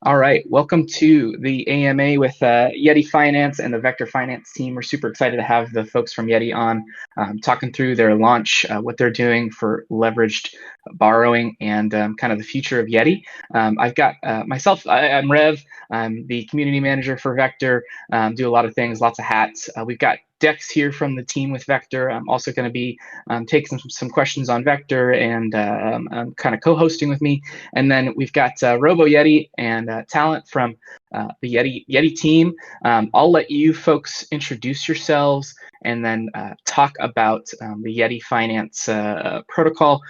All right, welcome to the AMA with Yeti Finance and the Vector Finance team. We're super excited to have the folks from Yeti on talking through their launch, what they're doing for leveraged borrowing, and kind of the future of Yeti. I've got myself, I'm Rev. I'm the community manager for Vector, do a lot of things, lots of hats. We've got Dexx here from the team with Vector. I'm also going to be taking some questions on Vector and kind of co-hosting with me. And then we've got RoboYeti and talent from the Yeti team. I'll let you folks introduce yourselves and then talk about the Yeti Finance protocol.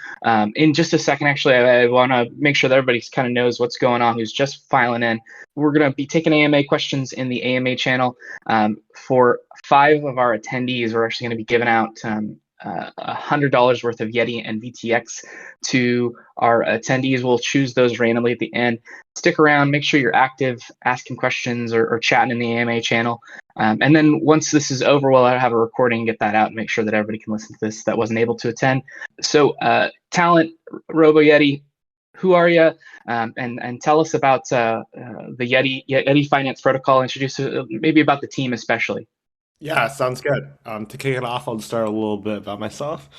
In just a second, actually, I want to make sure that everybody kind of knows what's going on who's just filing in. We're going to be taking AMA questions in the AMA channel. For 5 of our attendees, we're actually going to be giving out $100 worth of Yeti and VTX to our attendees. We'll choose those randomly at the end. Stick around, make sure you're active, asking questions or chatting in the AMA channel. And then once this is over, we'll have a recording, get that out, and make sure that everybody can listen to this that wasn't able to attend. So talent, RoboYeti, who are you? And tell us about the Yeti Finance protocol. Introduce maybe about the team especially. Yeah, sounds good. To kick it off, I'll just start a little bit about myself.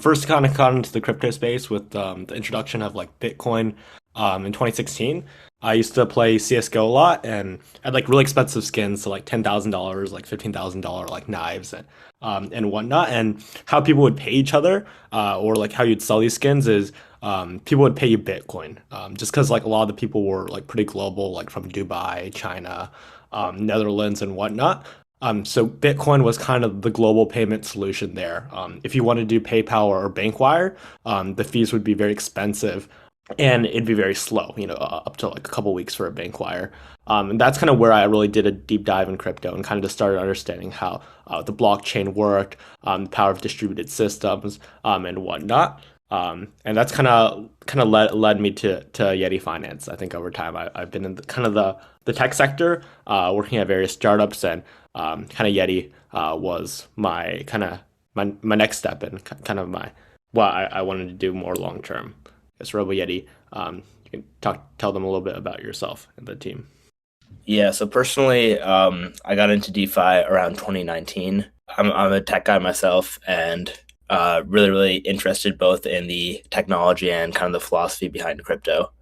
First, kind of got into the crypto space with the introduction of like Bitcoin in 2016. I used to play CS:GO a lot and had like really expensive skins, so like $10,000, like $15,000 like knives and whatnot. And how people would pay each other, or like how you'd sell these skins is people would pay you Bitcoin, just because like a lot of the people were like pretty global, like from Dubai, China, Netherlands, and whatnot. So Bitcoin was kind of the global payment solution there. If you wanted to do PayPal or Bankwire, the fees would be very expensive and it'd be very slow, up to like a couple weeks for a Bankwire. And that's kind of where I really did a deep dive in crypto and kind of just started understanding how the blockchain worked, the power of distributed systems, and whatnot. And that's kind of led me to Yeti Finance. I think over time I've been in kind of the tech sector, working at various startups, and kind of Yeti was my kind of my next step and kind of my what I wanted to do more long term. Yes, RoboYeti, you can tell them a little bit about yourself and the team. Yeah, so personally, I got into DeFi around 2019. I'm a tech guy myself, and really interested both in the technology and kind of the philosophy behind crypto,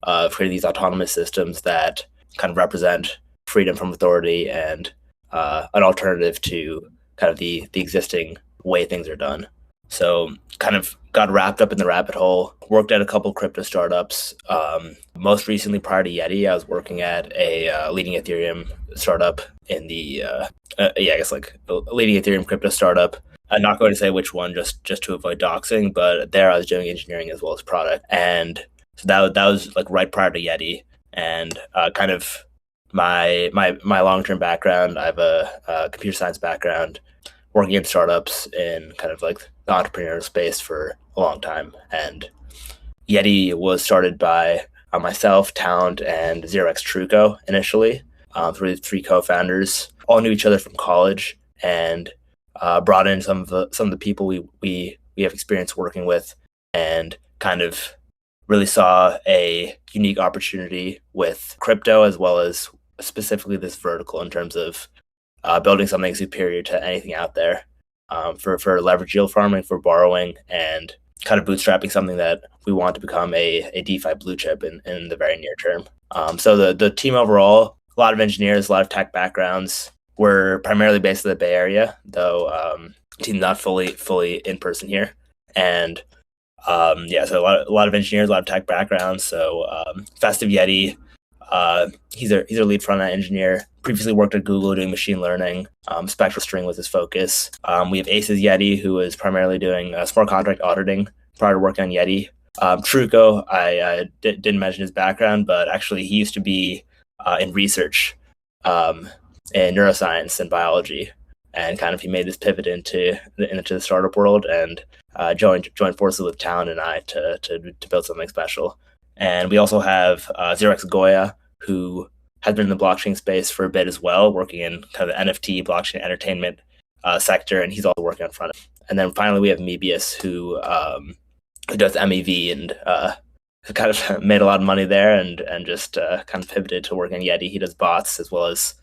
creating these autonomous systems that kind of represent freedom from authority and an alternative to kind of the existing way things are done. So kind of got wrapped up in the rabbit hole, worked at a couple crypto startups. Most recently, prior to Yeti, I was working at a leading Ethereum startup in the, I guess like a leading Ethereum crypto startup. I'm not going to say which one just to avoid doxing, but there I was doing engineering as well as product. And so that was like right prior to Yeti, and kind of my long-term background. I have a computer science background, working in startups in kind of like the entrepreneurial space for a long time. And Yeti was started by myself, Talent, and ZeroX Truco initially. Three co-founders, all knew each other from college, and brought in some of the people we have experience working with, and kind of really saw a unique opportunity with crypto as well as specifically this vertical in terms of building something superior to anything out there, for leverage yield farming, for borrowing, and kind of bootstrapping something that we want to become a DeFi blue chip in the very near term. So the team overall, a lot of engineers, a lot of tech backgrounds. We're primarily based in the Bay Area, though team's not fully in person here. And so a lot of engineers, a lot of tech backgrounds. So Festive Yeti, he's our lead front-end engineer. Previously worked at Google doing machine learning. Spectral string was his focus. We have Aces Yeti, who is primarily doing smart contract auditing prior to working on Yeti. Truco, I didn't mention his background, but actually he used to be in research, in neuroscience and biology, and kind of he made this pivot into the startup world, and joined forces with Talent and I to build something special. And we also have Xerox Goya, who has been in the blockchain space for a bit as well, working in kind of the NFT blockchain entertainment sector, and he's also working on front end. And then finally, we have Mebius, who does MEV and kind of made a lot of money there, and just kind of pivoted to work on Yeti. He does bots as well as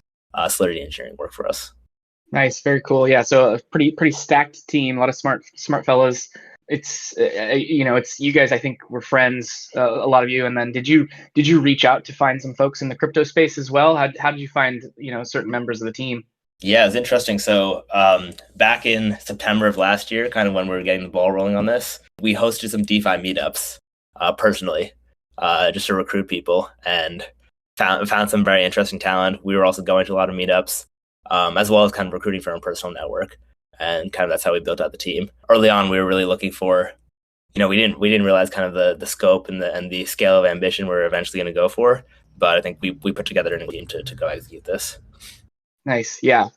Solidity engineering work for us. Nice, very cool. Yeah, so a pretty stacked team, a lot of smart fellows. It's it's you guys. I think were friends, a lot of you. And then did you reach out to find some folks in the crypto space as well? How did you find certain members of the team? Yeah, it's interesting. So back in September of last year, kind of when we were getting the ball rolling on this, we hosted some DeFi meetups personally, just to recruit people, and found some very interesting talent. We were also going to a lot of meetups, as well as kind of recruiting for our personal network, and kind of that's how we built out the team. Early on, we were really looking for, we didn't realize kind of the scope and the scale of ambition we were eventually going to go for, but I think we put together a team to go execute this. Nice. Yeah.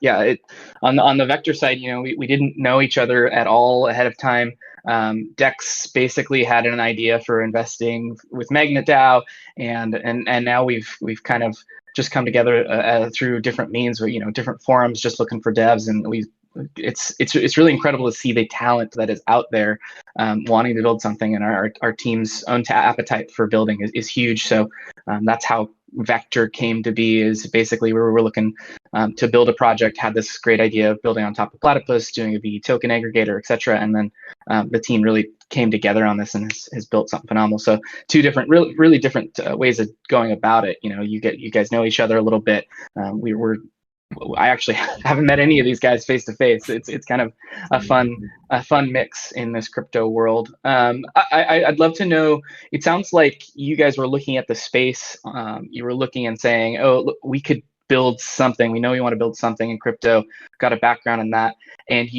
On the Vector side, we didn't know each other at all ahead of time. Dexx basically had an idea for investing with Magnet DAO, and now we've kind of just come together through different means, different forums, just looking for devs, and it's really incredible to see the talent that is out there wanting to build something, and our team's own appetite for building is huge. So that's how Vector came to be, is basically we were looking to build a project, had this great idea of building on top of Platypus, doing a V token aggregator, etc. And then the team really came together on this and has built something phenomenal. So two different, really different ways of going about it. You guys know each other a little bit. I actually haven't met any of these guys face to face. It's kind of a fun mix in this crypto world. I'd love to know. It sounds like you guys were looking at the space. You were looking and saying, "Oh, look, we could build something. We know you want to build something in crypto. Got a background in that." And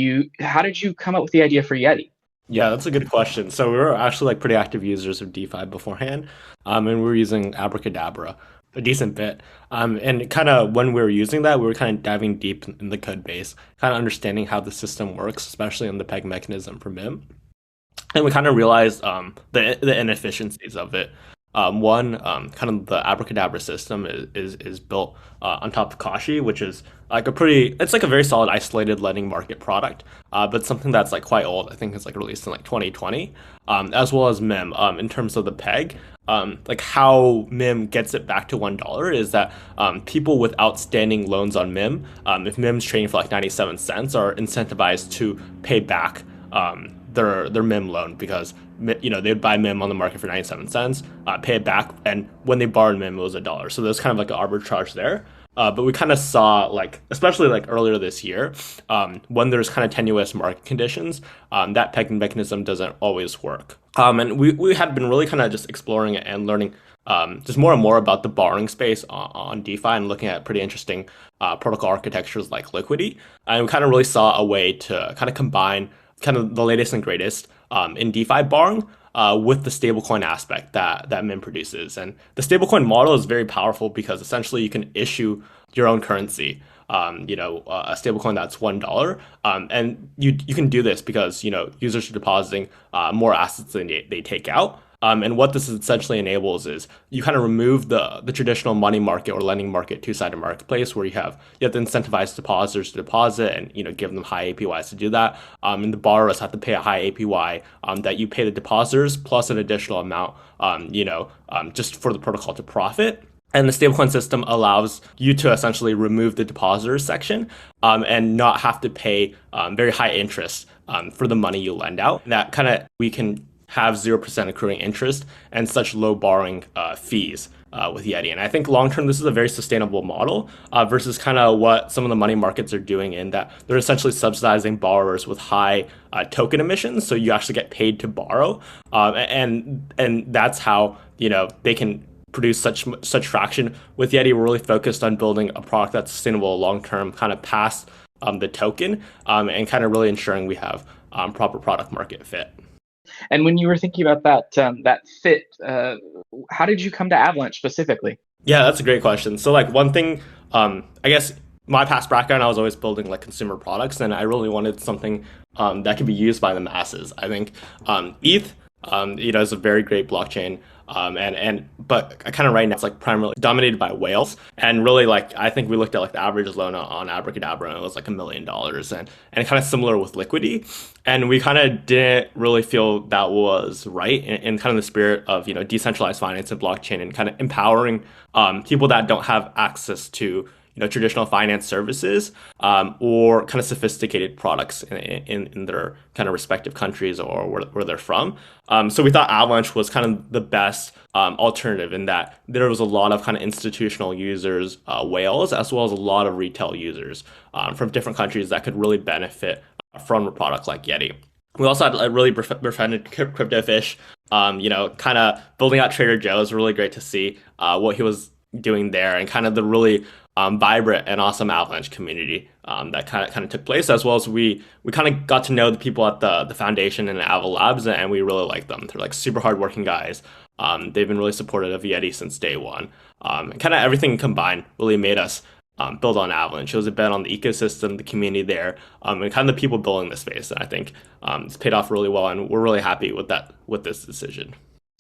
how did you come up with the idea for Yeti? Yeah, that's a good question. So we were actually pretty active users of DeFi beforehand, and we were using Abracadabra a decent bit. And kind of when we were using that, we were kind of diving deep in the code base, kind of understanding how the system works, especially on the peg mechanism for MIM. And we kind of realized the inefficiencies of it. One, kind of the Abracadabra system is built on top of Kashi, which is it's a very solid isolated lending market product, but something that's quite old. I think it's released in 2020, as well as MIM. In terms of the peg, how MIM gets it back to $1 is that people with outstanding loans on MIM, if MIM's trading for 97 cents, are incentivized to pay back their MIM loan, because they'd buy MIM on the market for 97 cents, pay it back, and when they borrowed MIM, it was $1. So there's kind of an arbitrage there. But we kind of saw, especially earlier this year, when there's kind of tenuous market conditions, that pegging mechanism doesn't always work. And we had been really kind of just exploring it and learning just more and more about the borrowing space on DeFi, and looking at pretty interesting protocol architectures like Liquidity. And we kind of really saw a way to kind of combine kind of the latest and greatest in DeFi borrowing with the stablecoin aspect that MIM produces. And the stablecoin model is very powerful because essentially you can issue your own currency, a stablecoin that's $1. And you can do this because, users are depositing more assets than they take out. And what this essentially enables is you kind of remove the traditional money market or lending market two-sided marketplace, where you have to incentivize depositors to deposit and give them high APYs to do that, and the borrowers have to pay a high APY that you pay the depositors plus an additional amount, just for the protocol to profit. And the stablecoin system allows you to essentially remove the depositors section and not have to pay very high interest for the money you lend out. And that kind of we can have 0% accruing interest and such low borrowing fees with Yeti. And I think long-term, this is a very sustainable model versus kind of what some of the money markets are doing, in that they're essentially subsidizing borrowers with high token emissions. So you actually get paid to borrow. And that's how, they can produce such traction. With Yeti, we're really focused on building a product that's sustainable long-term, kind of past the token, and kind of really ensuring we have proper product market fit. And when you were thinking about that fit, how did you come to Avalanche specifically? Yeah, that's a great question. So one thing, I guess my past background, I was always building consumer products, and I really wanted something that could be used by the masses. I think ETH, is a very great blockchain. But kind of right now it's like primarily dominated by whales, and really like I think we looked at like the average loan on Abracadabra and it was like $1 million, and kind of similar with Liquidity, and we kind of didn't really feel that was right in kind of the spirit of decentralized finance and blockchain and kind of empowering people that don't have access to traditional finance services, or kind of sophisticated products in their kind of respective countries or where they're from. So we thought Avalanche was kind of the best alternative in that there was a lot of kind of institutional users, whales, as well as a lot of retail users from different countries that could really benefit from a product like Yeti. We also had a really befriended crypto fish, kind of building out Trader Joe's. Really great to see what he was doing there and kind of the really vibrant and awesome Avalanche community that kind of took place, as well as we kind of got to know the people at the foundation and Ava Labs, and we really like them. They're like super hardworking guys. They've been really supportive of Yeti since day one. And kind of everything combined really made us build on Avalanche. It was a bet on the ecosystem, the community there, and kind of the people building the space. And I think it's paid off really well, and we're really happy with this decision.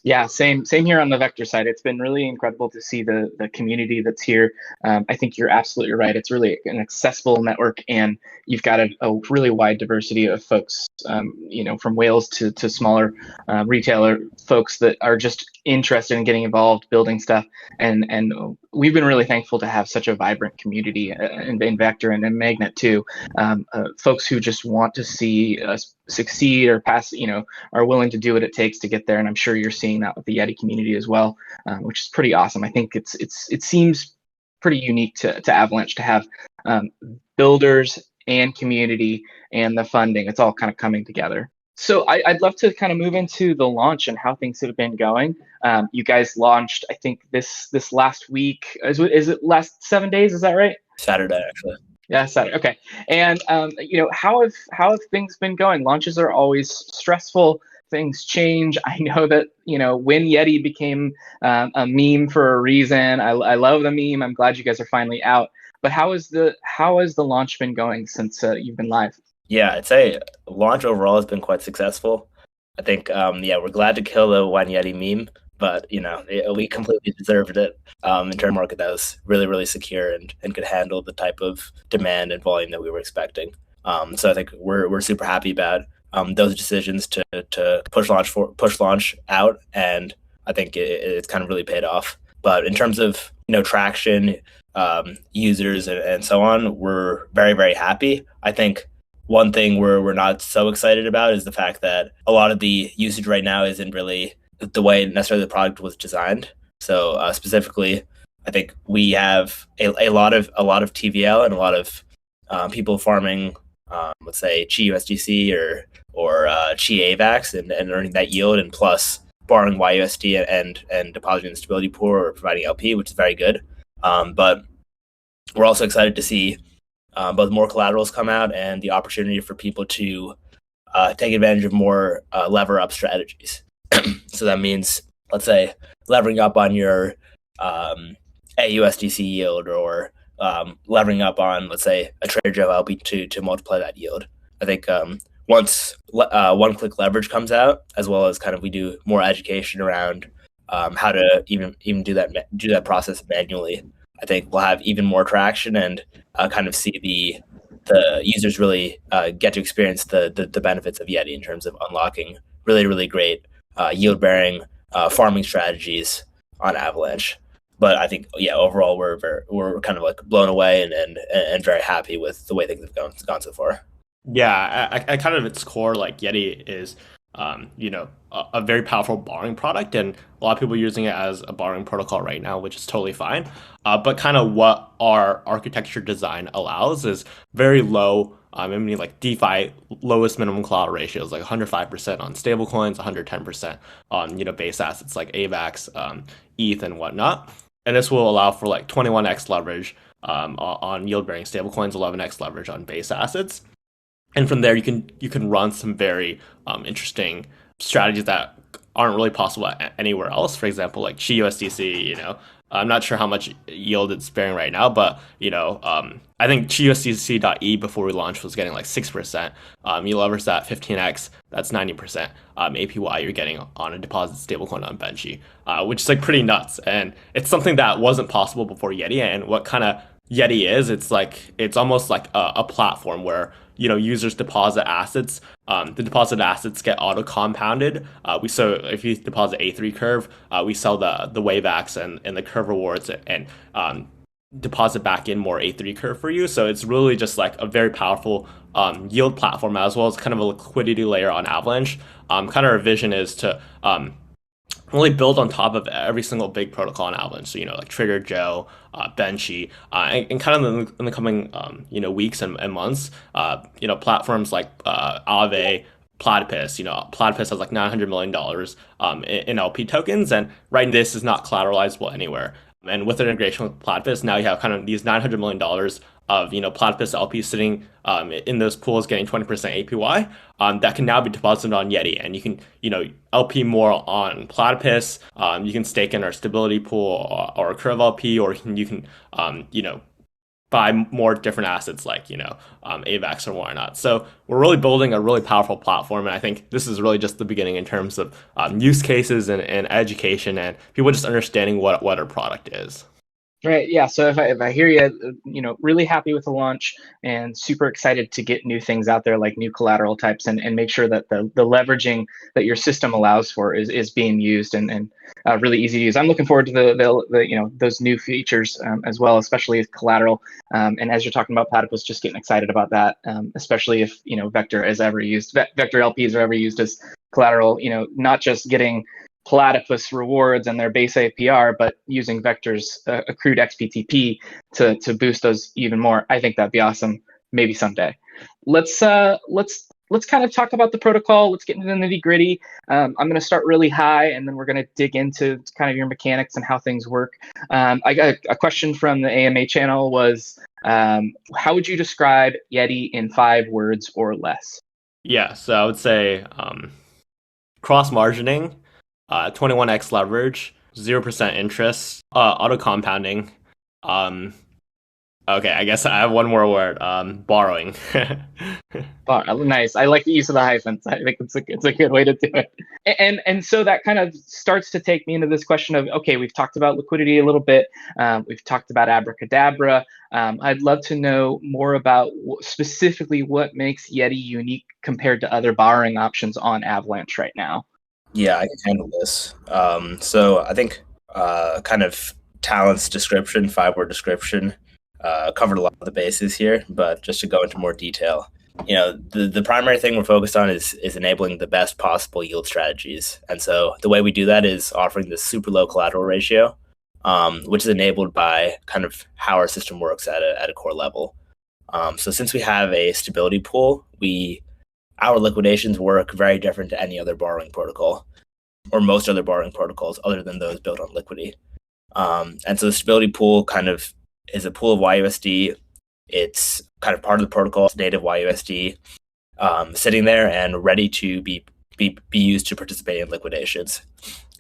Yeah, same here on the Vector side. It's been really incredible to see the community that's here. I think you're absolutely right. It's really an accessible network, and you've got a really wide diversity of folks, from whales to smaller retailer folks that are just interested in getting involved, building stuff. And we've been really thankful to have such a vibrant community in Vector and in Magnet too. Folks who just want to see us succeed or pass, are willing to do what it takes to get there. And I'm sure you're seeing that with the Yeti community as well, which is pretty awesome. I think it seems pretty unique to Avalanche to have builders and community and the funding. It's all kind of coming together. So I'd love to kind of move into the launch and how things have been going. You guys launched, I think this last week. Is it last 7 days? Is that right? Saturday, actually. Yeah, Saturday. Okay. And how have things been going? Launches are always stressful. Things change. I know that when Yeti became a meme for a reason. I love the meme. I'm glad you guys are finally out. But how has the launch been going since you've been live? Yeah, I'd say launch overall has been quite successful. I think we're glad to kill the YUSD meme, but we completely deserved it in terms of market that was really, really secure and could handle the type of demand and volume that we were expecting. So I think we're super happy about those decisions to push launch out, and I think it's kind of really paid off. But in terms of traction, users and so on, we're very, very happy. I think one thing we're not so excited about is the fact that a lot of the usage right now isn't really the way necessarily the product was designed. So specifically, I think we have a lot of TVL and a lot of people farming, let's say Chi USDC or Chi AVAX and earning that yield, and plus borrowing YUSD and depositing in the stability pool or providing LP, which is very good. But we're also excited to see both more collaterals come out and the opportunity for people to take advantage of more lever up strategies. So that means, let's say, levering up on your AUSDC yield, or levering up on, let's say, a Trader Joe LP to multiply that yield. I think once one-click leverage comes out, as well as kind of we do more education around how to even do that process manually, I think we'll have even more traction and kind of see the users really get to experience the benefits of Yeti in terms of unlocking really, really great yield-bearing farming strategies on Avalanche. But I think, overall we're kind of like blown away and very happy with the way things have gone so far. Yeah, I kind of at its core, like Yeti is a very powerful borrowing product, and a lot of people are using it as a borrowing protocol right now, which is totally fine. But kind of what our architecture design allows is very low. Like DeFi lowest minimum collateral ratio is like 105% on stablecoins, 110% on base assets like AVAX, ETH, and whatnot. And this will allow for like 21x leverage on yield-bearing stablecoins, 11x leverage on base assets. And from there, you can run some very interesting strategies that aren't really possible anywhere else. For example, like Chi USDC, I'm not sure how much yield it's bearing right now, but I think USDC.E before we launched was getting like 6%. You leverage that 15x, that's 90% APY you're getting on a deposit stablecoin on Benchy, which is like pretty nuts. And it's something that wasn't possible before Yeti. And what kind of Yeti is, it's almost like a platform where users deposit assets. The deposit assets get auto compounded. So if you deposit A3 curve, we sell the waybacks and the curve rewards and deposit back in more A3 curve for you. So it's really just like a very powerful yield platform, as well as kind of a liquidity layer on Avalanche. Kind of our vision is to really build on top of every single big protocol on Avalanche. So, like Trigger Joe, Benchy, and kind of in the coming, weeks and months, platforms like Aave, Platypus. Platypus has like $900 million in LP tokens, and right, this is not collateralizable anywhere. And with an integration with Platypus, now you have kind of these $900 million of Platypus LP sitting in those pools getting 20% APY that can now be deposited on Yeti, and you can LP more on Platypus. You can stake in our stability pool or Curve LP, or you can buy more different assets like AVAX or whatnot. So we're really building a really powerful platform, and I think this is really just the beginning in terms of use cases and education and people just understanding what our product is. Right. Yeah. So if I hear you, really happy with the launch and super excited to get new things out there, like new collateral types, and make sure that the leveraging that your system allows for is being used and really easy to use. I'm looking forward to the those new features as well, especially with collateral. And as you're talking about Platypus, just getting excited about that, especially if Vector is ever used, Vector LPs are ever used as collateral. Not just getting Platypus rewards and their base APR, but using Vector's accrued XPTP to boost those even more. I think that'd be awesome. Maybe someday. Let's kind of talk about the protocol. Let's get into the nitty gritty. I'm going to start really high, and then we're going to dig into kind of your mechanics and how things work. I got a question from the AMA channel was, how would you describe Yeti in 5 words or less? Yeah, so I would say cross margining. 21x leverage, 0% interest, auto compounding. Okay, I guess I have one more word. Borrowing. Nice. I like the use of the hyphens. I think it's a good way to do it. And so that kind of starts to take me into this question of, okay, we've talked about liquidity a little bit. We've talked about abracadabra. I'd love to know more about specifically what makes Yeti unique compared to other borrowing options on Avalanche right now. Yeah, I can handle this. So I think kind of Talent's description, 5-word description, covered a lot of the bases here, but just to go into more detail, the primary thing we're focused on is enabling the best possible yield strategies. And so the way we do that is offering this super low collateral ratio, which is enabled by kind of how our system works at a core level. So since we have a stability pool, our liquidations work very different to any other borrowing protocol, or most other borrowing protocols other than those built on Liquidity. And so the stability pool kind of is a pool of YUSD. It's kind of part of the protocol's native YUSD, sitting there and ready to be used to participate in liquidations.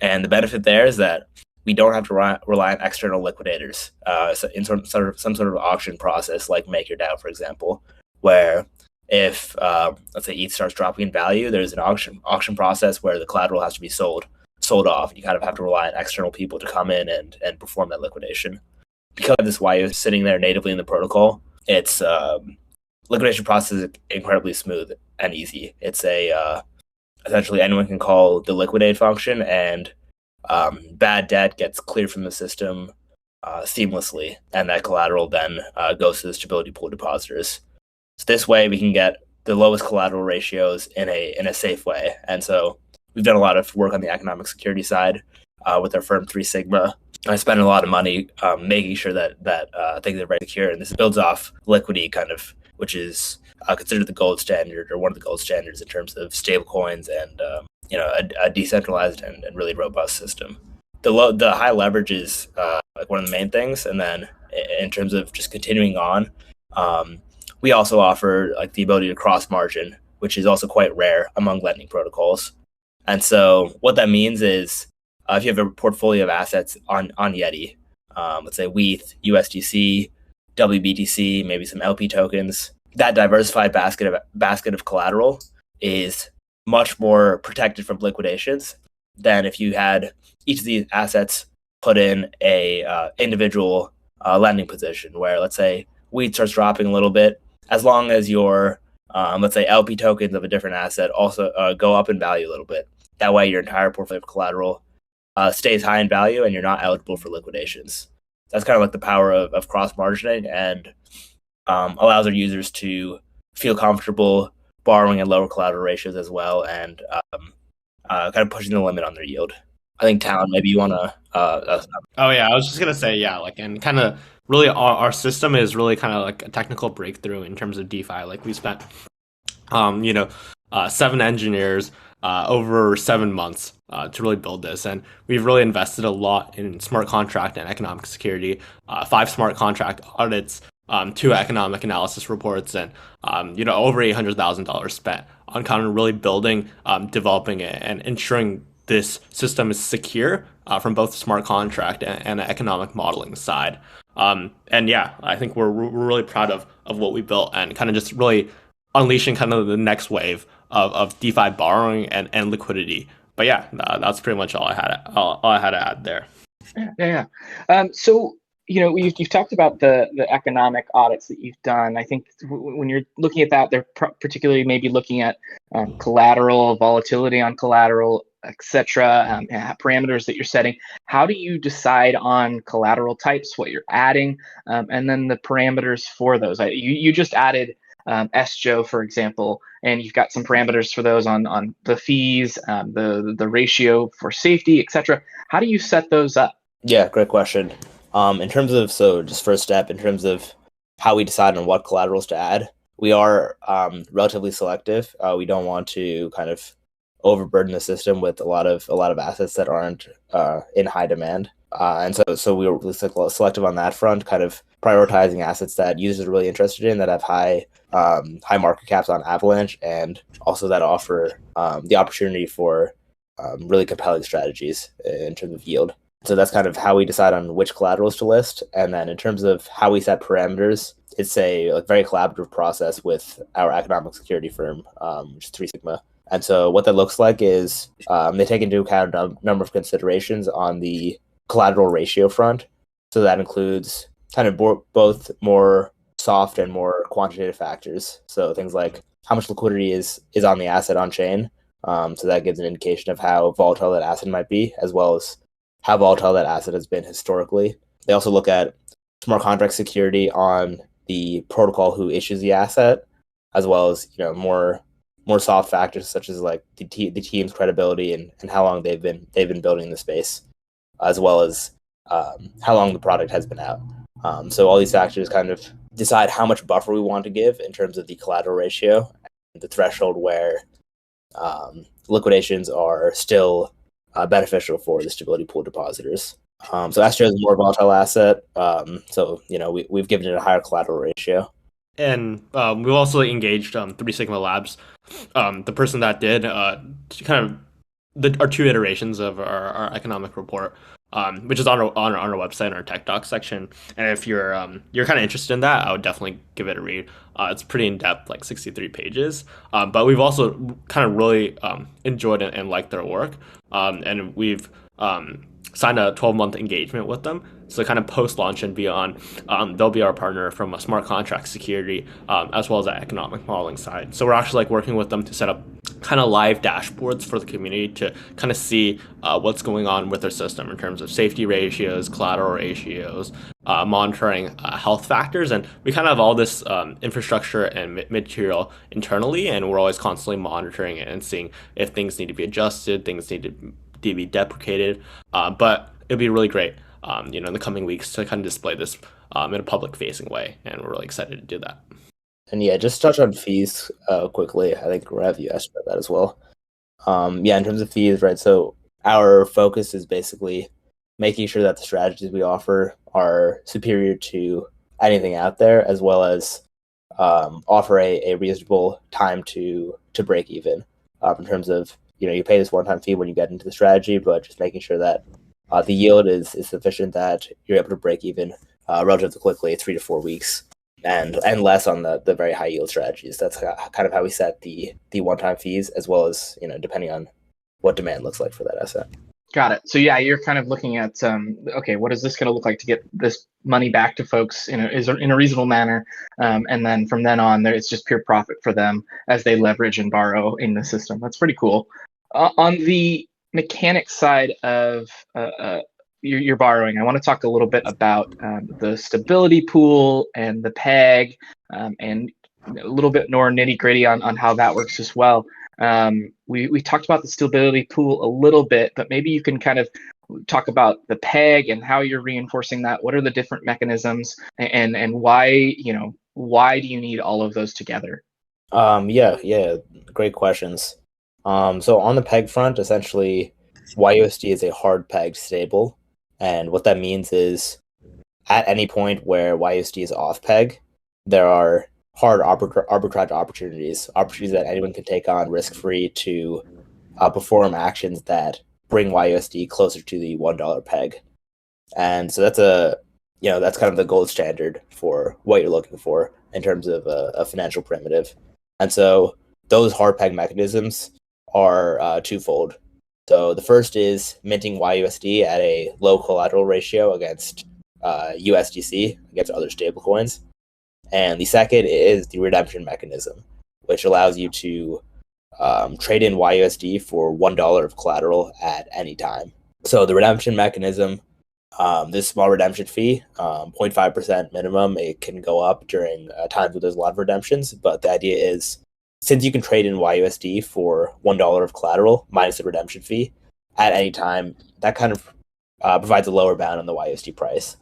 And the benefit there is that we don't have to rely on external liquidators so in some sort of auction process like MakerDAO, for example, where if let's say ETH starts dropping in value, there's an auction process where the collateral has to be sold off. You kind of have to rely on external people to come in and perform that liquidation. Because of this YU sitting there natively in the protocol, its liquidation process is incredibly smooth and easy. It's essentially anyone can call the liquidate function, and bad debt gets cleared from the system seamlessly, and that collateral then goes to the stability pool depositors. So this way we can get the lowest collateral ratios in a safe way. And so we've done a lot of work on the economic security side with our firm 3 Sigma. I spent a lot of money making sure that things are very secure. And this builds off Liquidity, kind of, which is considered the gold standard, or one of the gold standards in terms of stablecoins and a decentralized and really robust system. The high leverage is like one of the main things. And then in terms of just continuing on, we also offer like the ability to cross margin, which is also quite rare among lending protocols. And so what that means is if you have a portfolio of assets on Yeti, let's say WETH, USDC, WBTC, maybe some LP tokens. That diversified basket of collateral is much more protected from liquidations than if you had each of these assets put in a individual lending position, where let's say WETH starts dropping a little bit, as long as your let's say LP tokens of a different asset also go up in value a little bit. That way, your entire portfolio of collateral stays high in value, and you're not eligible for liquidations. That's kind of like the power of cross margining, and allows our users to feel comfortable borrowing at lower collateral ratios as well, and kind of pushing the limit on their yield. I think Talon, maybe you want to. Oh yeah, I was just gonna say yeah, like, and kind of really our system is really kind of like a technical breakthrough in terms of DeFi. Like we spent, 7 engineers over 7 months to really build this, and we've really invested a lot in smart contract and economic security. 5 smart contract audits, 2 economic analysis reports, and over $800,000 spent on kind of really building, developing it, and ensuring this system is secure from both the smart contract and the economic modeling side. And yeah, I think we're really proud of what we built, and kind of just really unleashing kind of the next wave of DeFi borrowing and liquidity. But yeah, that's pretty much all I had to add there. Yeah. So you've talked about the economic audits that you've done. I think when you're looking at that, they're particularly maybe looking at collateral, volatility on collateral, etc., parameters that you're setting. How do you decide on collateral types, what you're adding, and then the parameters for those? You just added SJO, for example, and you've got some parameters for those on the fees, the ratio for safety, etc. How do you set those up? Yeah, great question. In terms of, just first step, in terms of how we decide on what collaterals to add, we are relatively selective. We don't want to kind of overburden the system with a lot of assets that aren't in high demand. And so we were selective on that front, kind of prioritizing assets that users are really interested in, that have high market caps on Avalanche, and also that offer the opportunity for really compelling strategies in terms of yield. So that's kind of how we decide on which collaterals to list. And then in terms of how we set parameters, it's a very collaborative process with our economic security firm, which is 3 Sigma. And so what that looks like is they take into account a number of considerations on the collateral ratio front. So that includes kind of both more soft and more quantitative factors. So things like how much liquidity is on the asset on chain. So that gives an indication of how volatile that asset might be, as well as how volatile that asset has been historically. They also look at smart contract security on the protocol who issues the asset, as well as more soft factors such as like the team's credibility and how long they've been building the space, as well as how long the product has been out. So all these factors kind of decide how much buffer we want to give in terms of the collateral ratio and the threshold where liquidations are still beneficial for the stability pool depositors. So SJO is a more volatile asset. So we've given it a higher collateral ratio. And we've also engaged 3 Sigma Labs, the person that did kind of our 2 iterations of our economic report, which is on our website, in our tech doc section. And if you're kind of interested in that, I would definitely give it a read. It's pretty in depth, like 63 pages. But we've also kind of really enjoyed it and liked their work. And we've signed a 12-month engagement with them. So kind of post-launch and beyond, they'll be our partner from a smart contract security, as well as the economic modeling side. So we're actually working with them to set up kind of live dashboards for the community to kind of see what's going on with their system in terms of safety ratios, collateral ratios, monitoring health factors. And we kind of have all this infrastructure and material internally, and we're always constantly monitoring it and seeing if things need to be adjusted, things need to be deprecated. But it'd be really great, in the coming weeks to kind of display this in a public-facing way, and we're really excited to do that. And yeah, just touch on fees quickly. I think Rev, you asked about that as well. In terms of fees, right? So our focus is basically making sure that the strategies we offer are superior to anything out there, as well as offer a reasonable time to break even, in terms of you pay this one-time fee when you get into the strategy, but just making sure that the yield is sufficient that you're able to break even relatively quickly, 3 to 4 weeks, and less on the very high yield strategies. That's kind of how we set the one-time fees, as well as, depending on what demand looks like for that asset. Got it. So yeah, you're kind of looking at okay, what is this going to look like to get this money back to folks in a reasonable manner, and then from then on, it's just pure profit for them as they leverage and borrow in the system. That's pretty cool. On the mechanics side of your borrowing, I want to talk a little bit about the stability pool and the peg, and a little bit more nitty gritty on how that works as well. We talked about the stability pool a little bit, but maybe you can kind of talk about the peg and how you're reinforcing that. What are the different mechanisms, and why why do you need all of those together? Yeah, great questions. So on the peg front, essentially, YUSD is a hard pegged stable, and what that means is at any point where YUSD is off peg, there are hard arbitrage opportunities that anyone can take on risk-free to perform actions that bring YUSD closer to the $1 peg. And so that's kind of the gold standard for what you're looking for in terms of a financial primitive. And so those hard peg mechanisms are twofold. So the first is minting YUSD at a low collateral ratio against USDC, against other stablecoins. And the second is the redemption mechanism, which allows you to trade in YUSD for $1 of collateral at any time. So the redemption mechanism, this small redemption fee, 0.5% minimum. It can go up during times where there's a lot of redemptions, but the idea is, since you can trade in YUSD for $1 of collateral minus the redemption fee at any time, that kind of provides a lower bound on the YUSD price.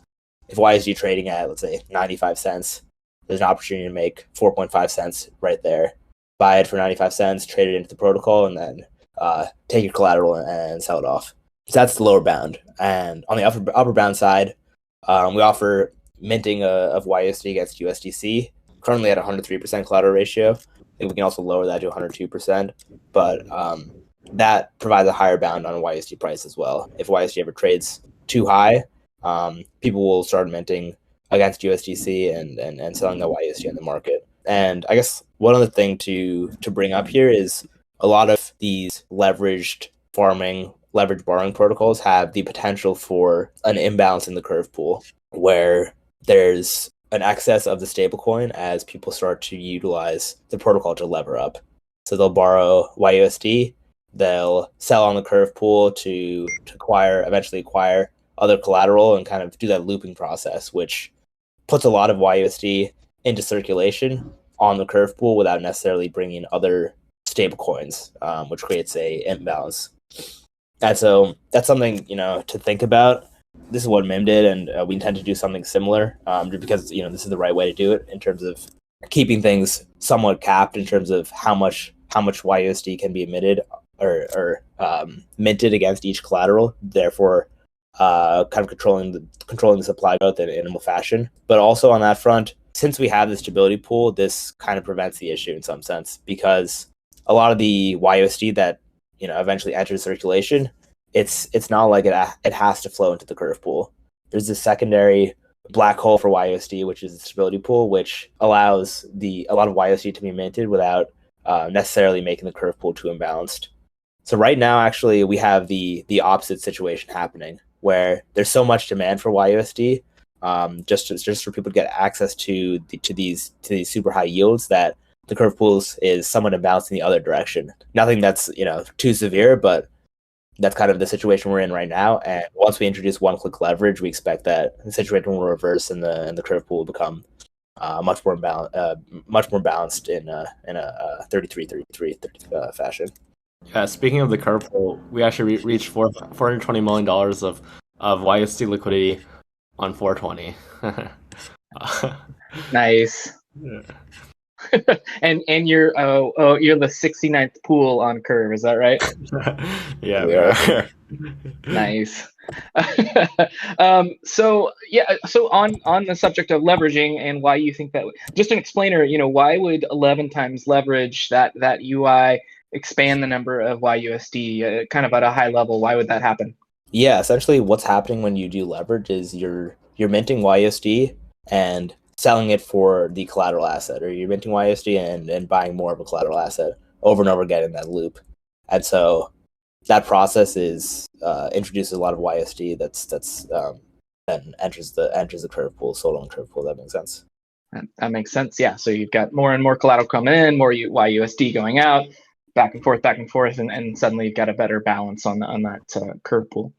If YUSD trading at, let's say, 95 cents, there's an opportunity to make 4.5 cents right there. Buy it for 95 cents, trade it into the protocol, and then take your collateral and sell it off. So that's the lower bound. And on the upper bound side, we offer minting of YUSD against USDC, currently at 103% collateral ratio. I think we can also lower that to 102%, but that provides a higher bound on YUSD price as well. If YUSD ever trades too high, people will start minting against USDC and selling the YUSD in the market. And I guess one other thing to bring up here is a lot of these leveraged borrowing protocols have the potential for an imbalance in the curve pool, where there's an excess of the stablecoin as people start to utilize the protocol to lever up. So they'll borrow YUSD, they'll sell on the curve pool to eventually acquire other collateral and kind of do that looping process, which puts a lot of YUSD into circulation on the curve pool without necessarily bringing other stablecoins, which creates a imbalance. And so that's something, to think about. This is what MIM did, and we intend to do something similar, because this is the right way to do it in terms of keeping things somewhat capped in terms of how much YUSD can be emitted or minted against each collateral. Therefore, kind of controlling the supply growth in animal fashion. But also on that front, since we have the stability pool, this kind of prevents the issue in some sense, because a lot of the YUSD that eventually enters circulation, it's not like it has to flow into the curve pool. There's this secondary black hole for YUSD, which is the stability pool, which allows a lot of YUSD to be minted without necessarily making the curve pool too imbalanced. So right now, actually, we have the opposite situation happening, where there's so much demand for YUSD, just for people to get access to these super high yields, that the curve pools is somewhat imbalanced in the other direction. Nothing that's too severe, but that's kind of the situation we're in right now. And once we introduce one-click leverage, we expect that the situation will reverse and the curve pool will become much more balanced in a 33-33 fashion. Yeah, speaking of the curve pool, we actually reached $420 million of YUSD liquidity on 420. Nice. Yeah. and you're the 69th pool on curve, is that right? Yeah, we are. Nice. So on the subject of leveraging and why you think that, just an explainer, why would 11 times leverage that UI expand the number of YUSD, kind of at a high level? Why would that happen? Yeah, essentially what's happening when you do leverage is you're minting YUSD and selling it for the collateral asset, or you're minting YUSD and buying more of a collateral asset over and over again in that loop. And so that process is introduces a lot of YUSD that's then enters the curve pool, sold on curve pool. That makes sense. That makes sense. Yeah. So you've got more and more collateral coming in, more YUSD going out, back and forth, and suddenly you've got a better balance on that curve pool.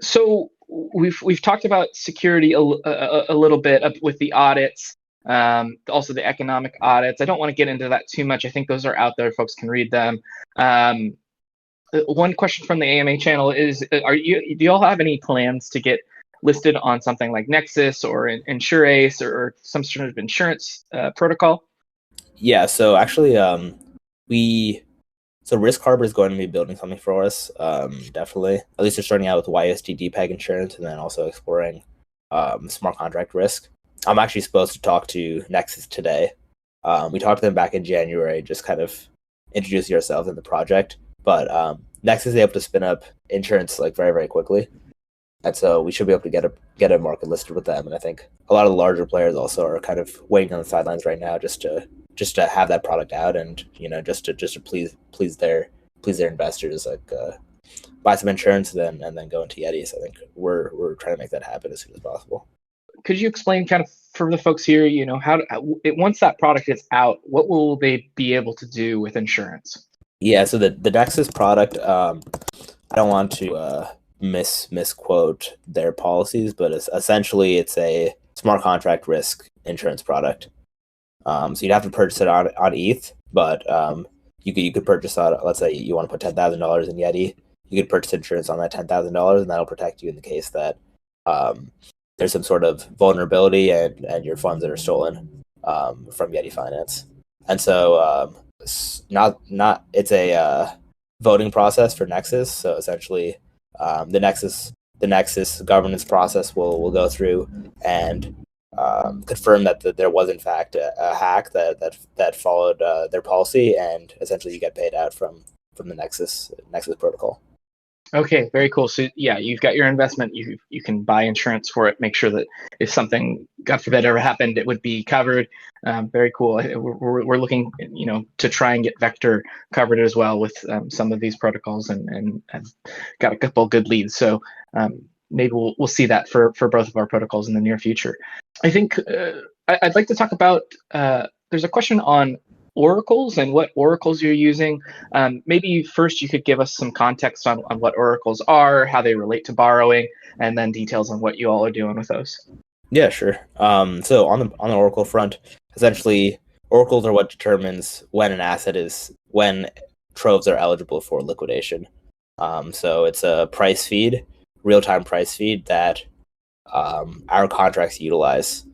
So we've talked about security a little bit with the audits, also the economic audits. I don't want to get into that too much. I think those are out there. Folks can read them. One question from the AMA channel is: do you all have any plans to get listed on something like Nexus or InsureAce or some sort of insurance protocol? Yeah, so actually, Risk Harbor is going to be building something for us, definitely. At least they're starting out with YUSD DPEG insurance and then also exploring smart contract risk. I'm actually supposed to talk to Nexus today. We talked to them back in January, just kind of introducing ourselves in the project. But Nexus is able to spin up insurance like very, very quickly. And so we should be able to get a market listed with them. And I think a lot of the larger players also are kind of waiting on the sidelines right now just to have that product out and just to please their investors, like buy some insurance and then go into Yeti. So I think we're trying to make that happen as soon as possible. Could you explain kind of for the folks here, once that product is out, what will they be able to do with insurance? Yeah, so the Dexx product, I don't want to misquote their policies, but essentially it's a smart contract risk insurance product. So you'd have to purchase it on ETH, but you could purchase on, let's say you want to put $10,000 in Yeti, you could purchase insurance on that $10,000, and that'll protect you in the case that there's some sort of vulnerability and your funds that are stolen from Yeti Finance. And so it's a voting process for Nexus. So essentially, the Nexus governance process will go through and confirm that there was in fact a hack that followed their policy, and essentially you get paid out from the Nexus protocol. Okay, very cool. So yeah, you've got your investment. You can buy insurance for it. Make sure that if something, God forbid, ever happened, it would be covered. Very cool. We're looking, to try and get Vector covered as well with some of these protocols, and got a couple good leads. So maybe we'll see that for both of our protocols in the near future. I think I'd like to talk about. There's a question on oracles and what oracles you're using. Maybe first you could give us some context on what oracles are, how they relate to borrowing, and then details on what you all are doing with those. Yeah, sure. So on the oracle front, essentially oracles are what determines when troves are eligible for liquidation. So it's a price feed, real-time price feed that our contracts utilize.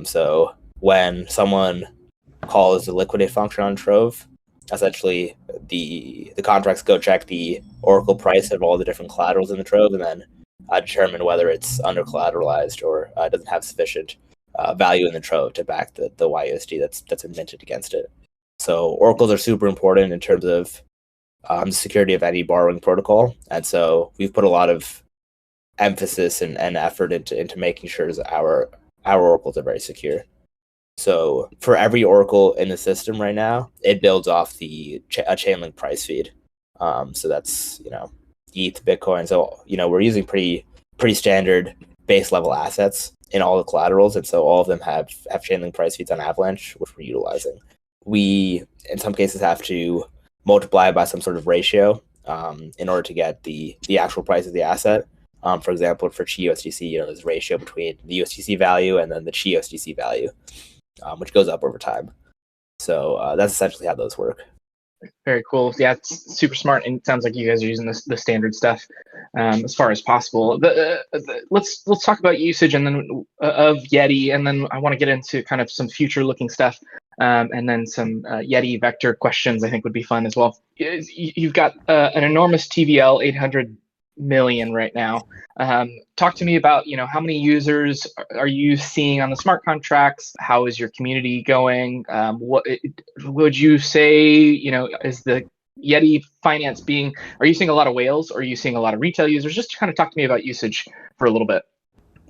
So when someone calls the liquidate function on Trove, essentially the contracts go check the oracle price of all the different collaterals in the Trove and then determine whether it's under collateralized or doesn't have sufficient value in the Trove to back the YUSD that's been minted against it. So oracles are super important in terms of the security of any borrowing protocol, and so we've put a lot of emphasis and effort into making sure that our oracles are very secure. So for every oracle in the system right now, it builds off a Chainlink price feed. So that's ETH, Bitcoin. So we're using pretty standard base level assets in all the collaterals, and so all of them have Chainlink price feeds on Avalanche, which we're utilizing. We in some cases have to multiply by some sort of ratio in order to get the actual price of the asset. For example, for ChiUSDC, there's a ratio between the USDC value and then the ChiUSDC value, which goes up over time. So that's essentially how those work. Very cool. Yeah, it's super smart, and it sounds like you guys are using the standard stuff as far as possible. Let's talk about usage and then of Yeti, and then I want to get into kind of some future-looking stuff, and then some Yeti Vector questions I think would be fun as well. You've got an enormous TVL, 800 million right now. Talk to me about how many users are you seeing on the smart contracts? How is your community going? What would you say is the Yeti Finance being, are you seeing a lot of whales, or are you seeing a lot of retail users? Just kind of talk to me about usage for a little bit.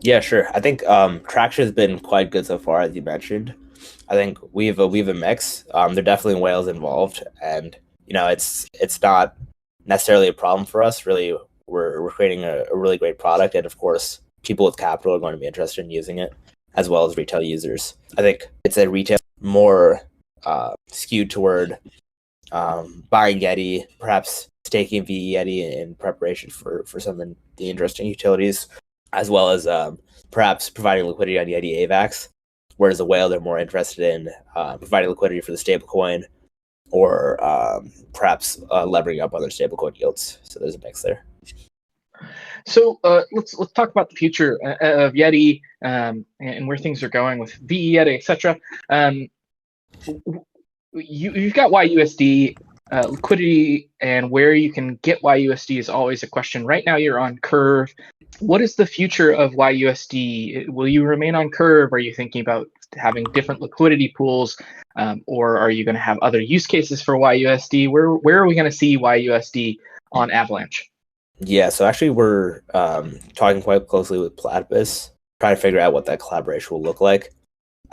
Yeah, sure. I think traction has been quite good so far, as you mentioned. I think we've a mix. There are definitely whales involved, and it's not necessarily a problem for us. Really, we're creating a really great product, and of course, people with capital are going to be interested in using it, as well as retail users. I think it's a retail more skewed toward buying Yeti, perhaps staking veYeti in preparation for some of the interesting utilities, as well as perhaps providing liquidity on Yeti AVAX. Whereas the whale, they're more interested in providing liquidity for the stablecoin, or perhaps levering up other stablecoin yields. So there's a mix there. So let's talk about the future of Yeti, and where things are going with veYeti, etc. You've got YUSD. Liquidity and where you can get YUSD is always a question. Right now, you're on Curve. What is the future of YUSD? Will you remain on Curve? Are you thinking about having different liquidity pools, or are you going to have other use cases for YUSD? Where are we going to see YUSD on Avalanche? Yeah, so actually we're talking quite closely with Platypus, trying to figure out what that collaboration will look like,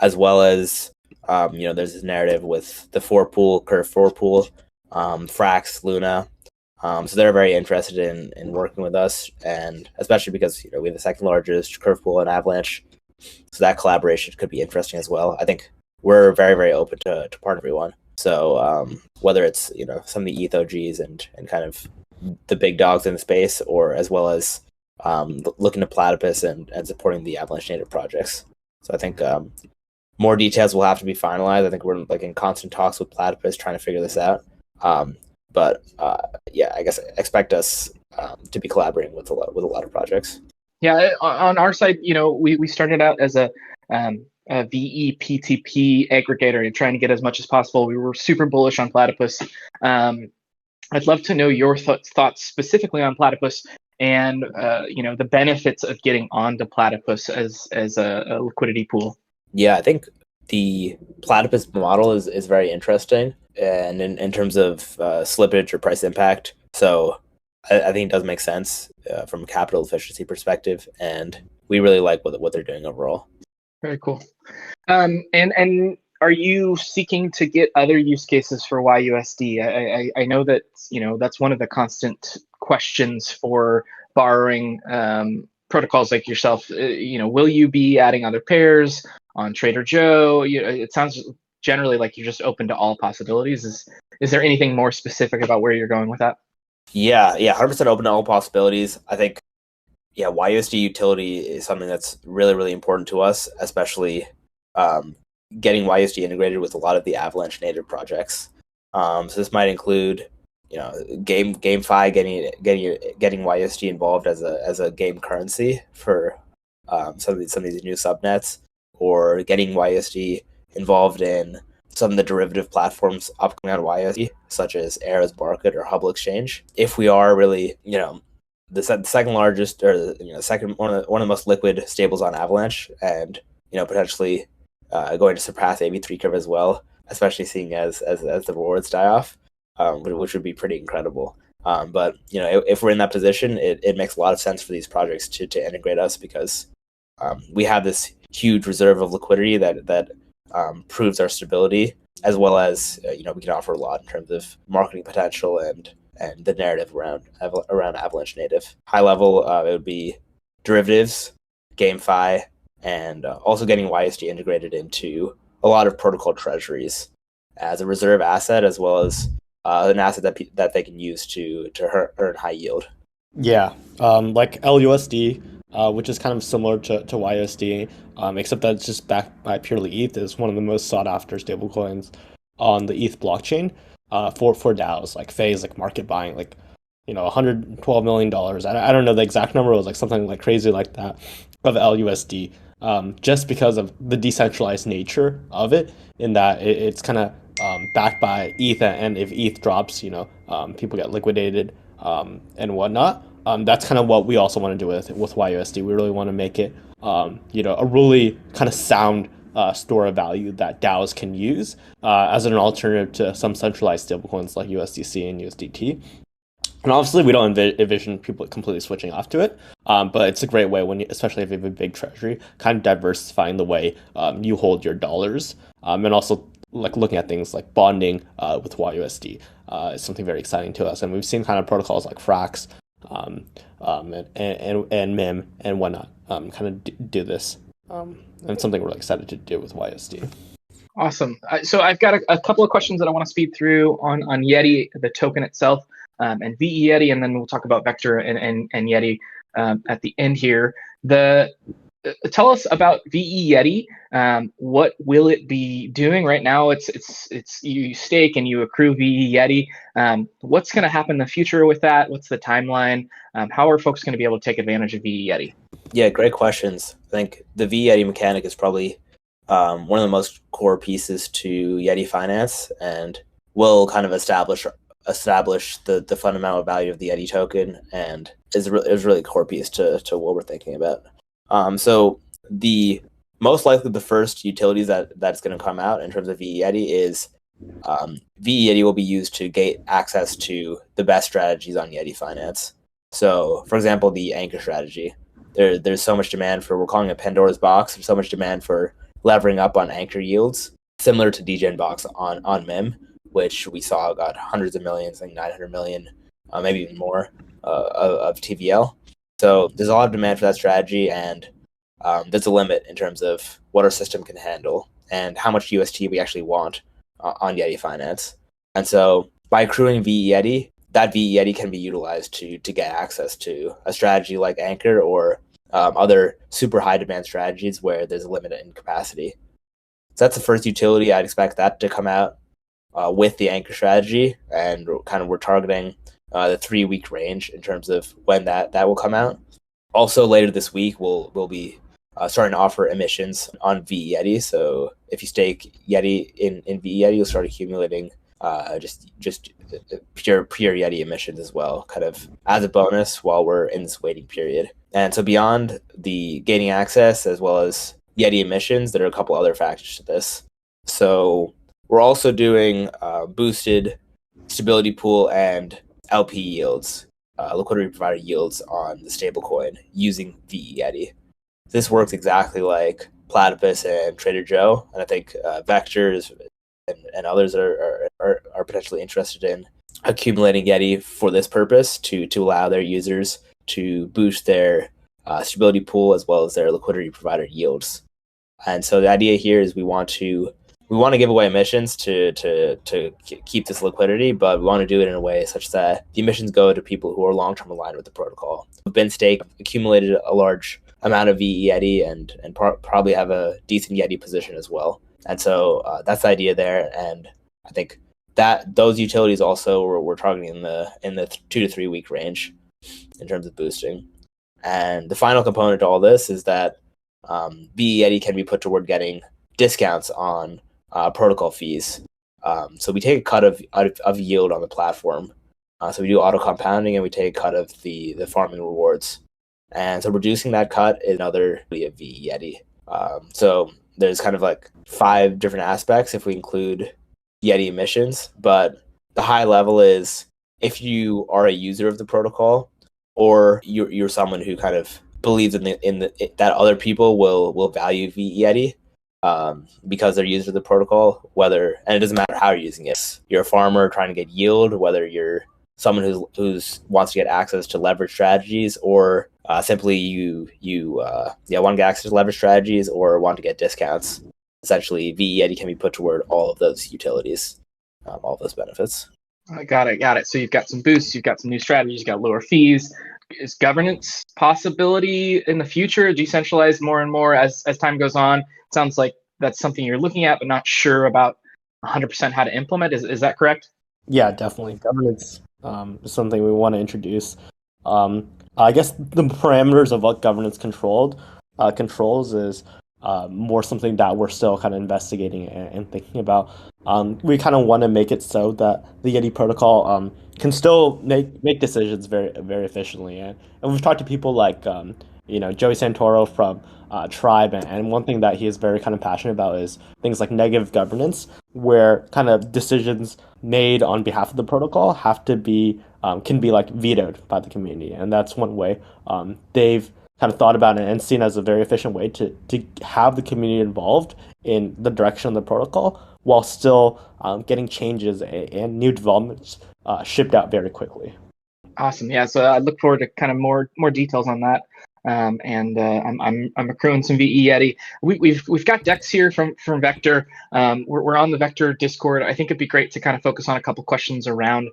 as well as there's this narrative with the Curve 4 pool, Frax, Luna. So they're very interested in working with us, and especially because we have the second largest Curve pool in Avalanche, so that collaboration could be interesting as well. I think we're very, very open to partner everyone. So whether it's some of the ETH OGs and kind of the big dogs in the space, or as well as looking to Platypus and supporting the Avalanche native projects. So I think more details will have to be finalized. I think we're in constant talks with Platypus trying to figure this out. But I guess expect us to be collaborating with a lot of projects. Yeah, on our side, we started out as a VEPTP aggregator and trying to get as much as possible. We were super bullish on Platypus. I'd love to know your thoughts specifically on Platypus and the benefits of getting onto Platypus as a liquidity pool. Yeah, I think the Platypus model is very interesting, and in terms of slippage or price impact. So I think it does make sense from a capital efficiency perspective, and we really like what they're doing overall. Very cool. And are you seeking to get other use cases for YUSD? I know that that's one of the constant questions for borrowing protocols like yourself. Will you be adding other pairs on Trader Joe? It sounds generally like you're just open to all possibilities. Is there anything more specific about where you're going with that? Yeah, 100% open to all possibilities. I think, YUSD utility is something that's really, really important to us, especially getting YUSD integrated with a lot of the Avalanche native projects. So this might include, GameFi getting YUSD involved as a game currency for some of these new subnets, or getting YUSD involved in some of the derivative platforms upcoming on YUSD, such as Arrow's Market or Hubble Exchange. If we are really, the second largest, or second one of the most liquid stables on Avalanche, and potentially going to surpass AB3 curve as well, especially seeing as the rewards die off, which would be pretty incredible. But if we're in that position, it makes a lot of sense for these projects to integrate us, because we have this huge reserve of liquidity that proves our stability, as well as we can offer a lot in terms of marketing potential and the narrative around Avalanche native. High level, it would be derivatives, GameFi, and also getting YUSD integrated into a lot of protocol treasuries as a reserve asset, as well as an asset that they can use to earn high yield. Yeah, like LUSD, which is kind of similar to YUSD, except that it's just backed by purely ETH, is one of the most sought after stablecoins on the ETH blockchain for DAOs, like phase, like market buying, like $112 million. I don't know the exact number. It was like something like crazy like that of LUSD, just because of the decentralized nature of it, in that it's kind of backed by ETH, and if ETH drops, people get liquidated and whatnot. That's kind of what we also want to do with YUSD. We really want to make it, a really kind of sound store of value that DAOs can use as an alternative to some centralized stablecoins like USDC and USDT. And obviously, we don't envision people completely switching off to it, but it's a great way especially if you have a big treasury, kind of diversifying the way you hold your dollars, and also like looking at things like bonding with YUSD is something very exciting to us. And we've seen kind of protocols like Frax and MIM and whatnot kind of do this, and it's something we're really excited to do with YUSD. Awesome. So I've got a couple of questions that I want to speed through on Yeti, the token itself. And veYeti, and then we'll talk about Vector and Yeti at the end here. Tell us about veYeti. What will it be doing right now? It's you stake and you accrue veYeti. What's going to happen in the future with that? What's the timeline? How are folks going to be able to take advantage of veYeti? Yeah, great questions. I think the veYeti mechanic is probably one of the most core pieces to Yeti Finance, and will kind of establish the fundamental value of the Yeti token, and is really a core piece to what we're thinking about. So the most likely the first utilities that's going to come out in terms of veYeti is veYeti will be used to gate access to the best strategies on Yeti Finance. So, for example, the anchor strategy. There's so much demand for, we're calling it Pandora's box. There's so much demand for levering up on anchor yields, similar to DGen box on MIM, which we saw got hundreds of millions, like 900 million, maybe even more of TVL. So there's a lot of demand for that strategy, and there's a limit in terms of what our system can handle and how much UST we actually want on Yeti Finance. And so by accruing veYeti, that veYeti can be utilized to get access to a strategy like Anchor or other super high demand strategies where there's a limit in capacity. So that's the first utility. I'd expect that to come out with the Anchor strategy, and we're targeting the 3-week range in terms of when that will come out. Also later this week, we'll be starting to offer emissions on veYeti. So if you stake Yeti in veYeti, you'll start accumulating just pure Yeti emissions as well, kind of as a bonus while we're in this waiting period. And so beyond the gaining access as well as Yeti emissions, there are a couple other factors to this. So we're also doing boosted stability pool and LP yields, liquidity provider yields on the stablecoin using veYeti. This works exactly like Platypus and Trader Joe, and I think Vectors and others are potentially interested in accumulating Yeti for this purpose to allow their users to boost their stability pool as well as their liquidity provider yields. And so the idea here is we want to give away emissions to keep this liquidity, but we want to do it in a way such that the emissions go to people who are long-term aligned with the protocol. We've been staked, accumulated a large amount of veYeti, and probably have a decent Yeti position as well. And so that's the idea there. And I think that those utilities also we're targeting in the 2 to 3 week range in terms of boosting. And the final component to all this is that veYeti can be put toward getting discounts on protocol fees. So we take a cut of yield on the platform. So we do auto compounding, and we take a cut of the farming rewards. And so reducing that cut is another veYeti. So there's kind of like 5 different aspects if we include Yeti emissions, but the high level is if you are a user of the protocol, or you're someone who kind of believes that other people will value veYeti because they're users of the protocol, and it doesn't matter how you're using it. You're a farmer trying to get yield, whether you're someone who's wants to get access to leverage strategies, or simply you want to get access to leverage strategies or want to get discounts. Essentially, veYeti can be put toward all of those utilities, all of those benefits. Got it. So you've got some boosts, you've got some new strategies, you've got lower fees. Is governance possibility in the future, decentralized more and more as time goes on? It sounds like that's something you're looking at, but not sure about 100% how to implement. Is that correct? Yeah, definitely. Governance is something we want to introduce. I guess the parameters of what governance controls is more something that we're still kind of investigating and thinking about. We kind of want to make it so that the Yeti protocol can still make decisions very, very efficiently. And we've talked to people like Joey Santoro from Tribe, and one thing that he is very kind of passionate about is things like negative governance, where kind of decisions made on behalf of the protocol have to be can be like vetoed by the community, and that's one way they've kind of thought about it and seen as a very efficient way to have the community involved in the direction of the protocol while still getting changes and new developments shipped out very quickly. Awesome. Yeah. So I look forward to kind of more details on that. I'm accruing some veYeti. We've got Dexx here from Vector. We're on the Vector Discord. I think it'd be great to kind of focus on a couple questions around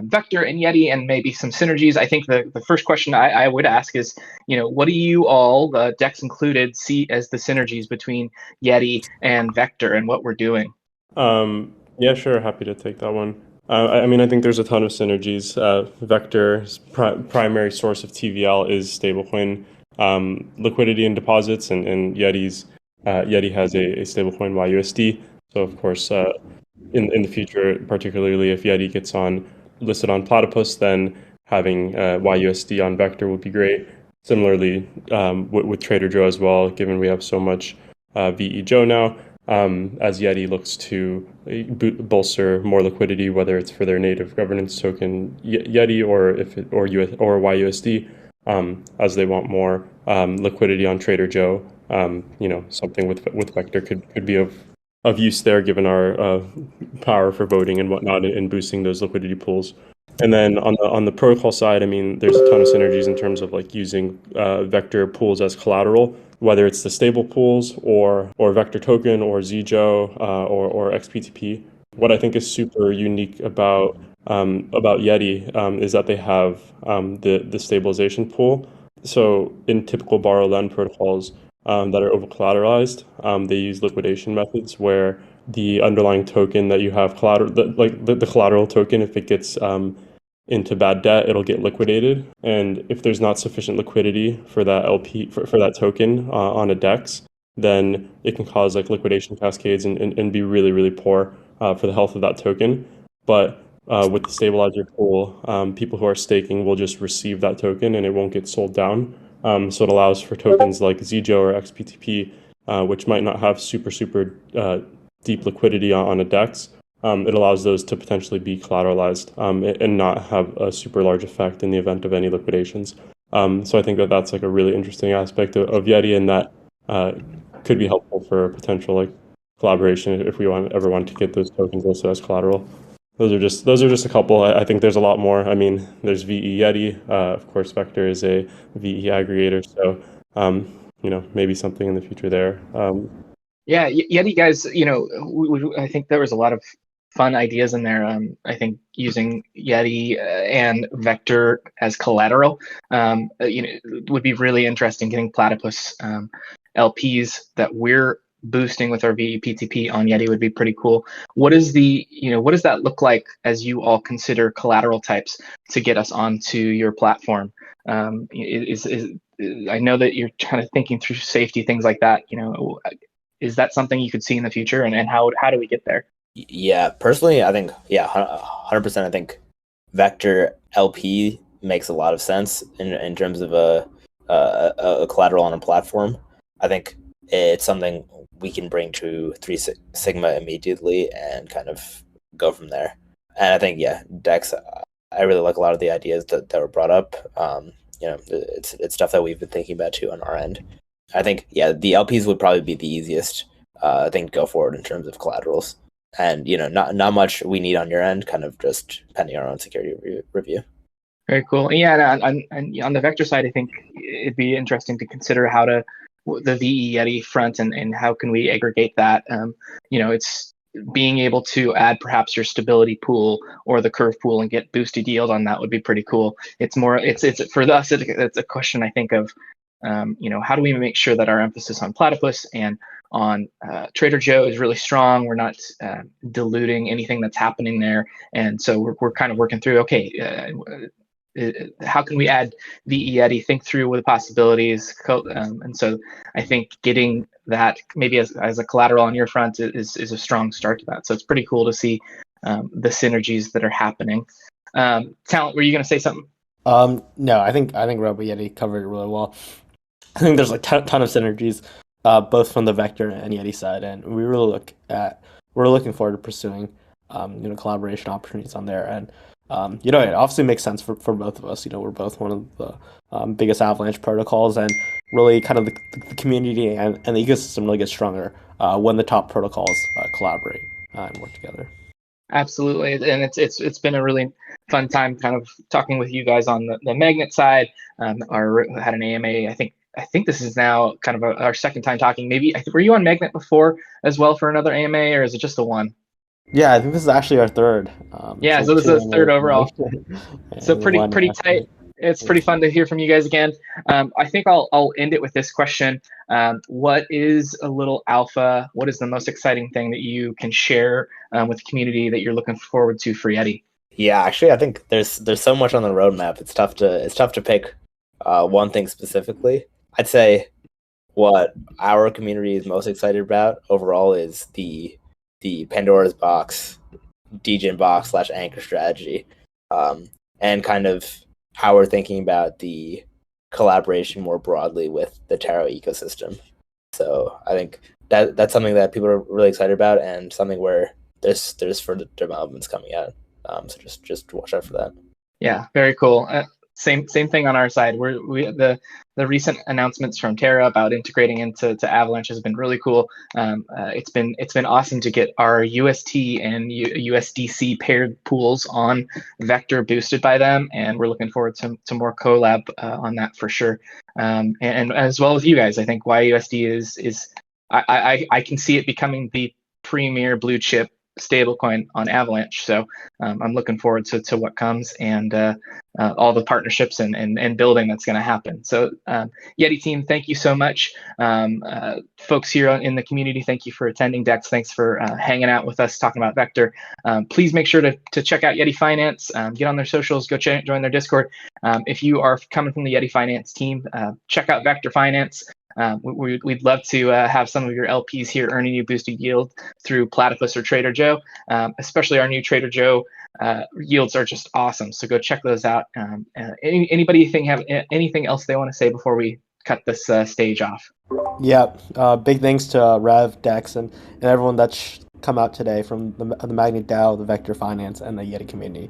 Vector and Yeti and maybe some synergies. I think the first question I would ask is, what do you all, Dexx included, see as the synergies between Yeti and Vector and what we're doing? Yeah, sure. Happy to take that one. I think there's a ton of synergies. Vector's primary source of TVL is stablecoin liquidity and deposits, and Yeti has a stablecoin YUSD. So of course, in the future, particularly if Yeti gets listed on Platypus, then having YUSD on Vector would be great. Similarly, with Trader Joe as well, given we have so much VE Joe now. As Yeti looks to bolster more liquidity, whether it's for their native governance token Yeti or YUSD, as they want more liquidity on Trader Joe, something with Vector could be of use there, given our power for voting and whatnot, and boosting those liquidity pools. And then on the protocol side, there's a ton of synergies in terms of like using Vector pools as collateral, whether it's the stable pools or Vector token or ZJO or XPTP. What I think is super unique about Yeti is that they have the stabilization pool. So in typical borrow lend protocols that are over collateralized, they use liquidation methods where the underlying token that you have the collateral token, if it gets into bad debt, it'll get liquidated. And if there's not sufficient liquidity for that LP for that token on a Dexx, then it can cause like liquidation cascades and be really, really poor for the health of that token. But with the stabilizer pool, people who are staking will just receive that token and it won't get sold down. So it allows for tokens like ZJO or XPTP, which might not have super deep liquidity on a Dexx. It allows those to potentially be collateralized and not have a super large effect in the event of any liquidations. So I think that's like a really interesting aspect of Yeti, and that could be helpful for potential like collaboration if we ever want to get those tokens listed as collateral. Those are just a couple. I think there's a lot more. There's veYeti. Of course, Vector is a VE aggregator, so maybe something in the future there. Yeah, Yeti guys, I think there was a lot of fun ideas in there. I think using Yeti and Vector as collateral, would be really interesting. Getting Platypus LPs that we're boosting with our VEPTP on Yeti would be pretty cool. What does that look like as you all consider collateral types to get us onto your platform? I know that you're kind of thinking through safety, things like that. Is that something you could see in the future, and how do we get there? Yeah, personally, I think 100%. I think Vector LP makes a lot of sense in terms of a collateral on a platform. I think it's something we can bring to 3 Sigma immediately and kind of go from there. And I think Dexx, I really like a lot of the ideas that were brought up. It's stuff that we've been thinking about too on our end. I think the LPs would probably be the easiest thing to go forward in terms of collaterals. And not much we need on your end, kind of just pending our own security review. Very cool. Yeah, and on the Vector side, I think it'd be interesting to consider how to the veYeti front and how can we aggregate that. It's being able to add perhaps your stability pool or the curve pool and get boosted yield on that would be pretty cool. It's for us, it's a question I think of, how do we make sure that our emphasis on Platypus and on Trader Joe is really strong? We're not diluting anything that's happening there, and so we're kind of working through. How can we add veYeti? Think through what the possibilities, and so I think getting that maybe as a collateral on your front is a strong start to that. So it's pretty cool to see the synergies that are happening. Talent, were you going to say something? No, I think RoboYeti covered it really well. I think there's a ton of synergies, both from the Vector and Yeti side, and we're looking forward to pursuing, collaboration opportunities on there. And it obviously makes sense for both of us. We're both one of the biggest Avalanche protocols, and really kind of the community and the ecosystem really gets stronger when the top protocols collaborate and work together. Absolutely, and it's been a really fun time kind of talking with you guys on the magnet side. Had an AMA. I think this is now kind of our second time talking. Maybe were you on magnet before as well for another AMA, or is it just the one? Yeah, I think this is actually our third. So this is third overall. So pretty tight. It's pretty fun to hear from you guys again. I think I'll end it with this question. What is a little alpha? What is the most exciting thing that you can share with the community that you're looking forward to for Yeti? Yeah, actually, I think there's so much on the roadmap. It's tough to pick one thing specifically. I'd say what our community is most excited about overall is the Pandora's box, DGen box / anchor strategy, and kind of how we're thinking about the collaboration more broadly with the Taro ecosystem. So I think that's something that people are really excited about, and something where there's further developments coming out. So just watch out for that. Yeah, very cool. Same thing on our side. The recent announcements from Terra about integrating into Avalanche has been really cool. It's been awesome to get our UST and USDC paired pools on Vector boosted by them, and we're looking forward to more collab on that for sure. And as well as you guys, I think YUSD is I can see it becoming the premier blue chip stablecoin on Avalanche. So I'm looking forward to what comes, and all the partnerships and building that's going to happen. So Yeti team, thank you so much. Folks here in the community, thank you for attending. Dexx, thanks for hanging out with us talking about Vector. Please make sure to check out Yeti Finance, get on their socials, go join their Discord. If you are coming from the Yeti Finance team, check out Vector Finance. We'd love to have some of your LPs here earning you boosted yield through Platypus or Trader Joe. Especially our new Trader Joe yields are just awesome. So go check those out. Anybody have anything else they want to say before we cut this stage off? Yeah, big thanks to Rev, Dexx, and everyone that's come out today from the Magnet DAO, the Vector Finance, and the Yeti community.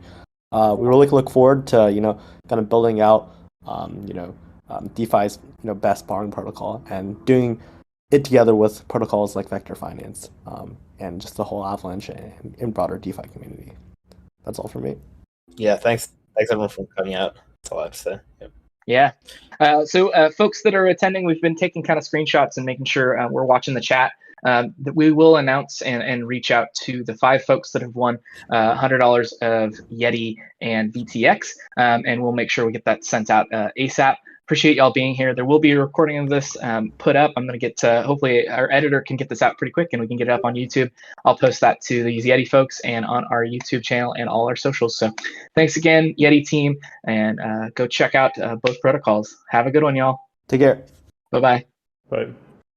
We really look forward to kind of building out DeFi's best borrowing protocol and doing it together with protocols like Vector Finance and just the whole Avalanche and broader DeFi community. That's all for me. Yeah, thanks everyone for coming out. That's all I have to say. Yep. Yeah. So folks that are attending, we've been taking kind of screenshots and making sure we're watching the chat. That we will announce and reach out to the 5 folks that have won $100 of Yeti and VTX, and we'll make sure we get that sent out ASAP. Appreciate y'all being here. There will be a recording of this put up. I'm going to get hopefully our editor can get this out pretty quick and we can get it up on YouTube. I'll post that to the Yeti folks and on our YouTube channel and all our socials. So thanks again, Yeti team, and go check out both protocols. Have a good one, y'all. Take care. Bye-bye. Bye.